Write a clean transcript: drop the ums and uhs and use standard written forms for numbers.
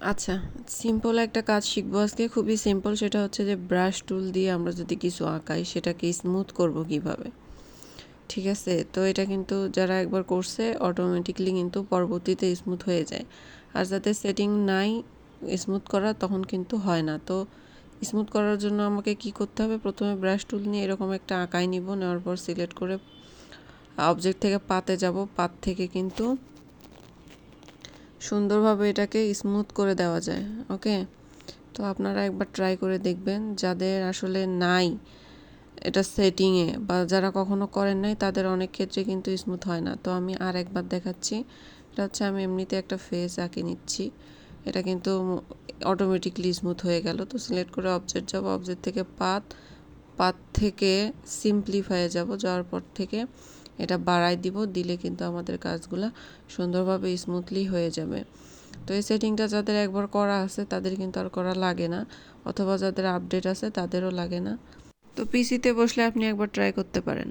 আচ্ছা, সিম্পল একটা কাজ শিখবো আজকে, খুবই সিম্পল। সেটা হচ্ছে যে ব্রাশ টুল দিয়ে আমরা যদি কিছু আঁকাই সেটাকে স্মুথ করব কিভাবে। ঠিক আছে, তো এটা কিন্তু যারা একবার করছে অটোমেটিকলি কিন্তু পরবর্তীতে স্মুথ হয়ে যায়। আর যাদের সেটিং নাই স্মুথ করা, তখন কিন্তু হয় না। তো স্মুথ করার জন্য আমাকে কি করতে হবে, প্রথমে ব্রাশ টুল নিয়ে এরকম একটা আঁকাই নিব, নেওয়ার পর সিলেক্ট করে অবজেক্ট থেকে পাতে যাব, পাত থেকে কিন্তু সুন্দরভাবে এটাকে স্মুথ করে দেওয়া যায়। ওকে, তো আপনারা একবার ট্রাই করে দেখবেন, যাদের আসলে নাই এটা সেটিংয়ে বা যারা কখনো করেন নাই তাদের অনেক ক্ষেত্রে কিন্তু স্মুথ হয় না। তো আমি আর একবার দেখাচ্ছি। এটা হচ্ছে আমি এমনিতে একটা ফেস আঁকে নিচ্ছি, এটা কিন্তু অটোমেটিকলি স্মুথ হয়ে গেল। তো সিলেক্ট করে অবজেক্ট যাব, অবজেক্ট থেকে পাত, পাত থেকে সিম্পলিফায়ে যাব, যাওয়ার পর থেকে এটা বাড়াই দিব, দিলে কিন্তু আমাদের কাজগুলো সুন্দরভাবে স্মুথলি হয়ে যাবে। তো এই সেটিংটা যাদের একবার করা আছে তাদের কিন্তু আর করা লাগে না, অথবা যাদের আপডেট আছে তাদেরও লাগে না। তো পিসিতে বসলে আপনি একবার ট্রাই করতে পারেন।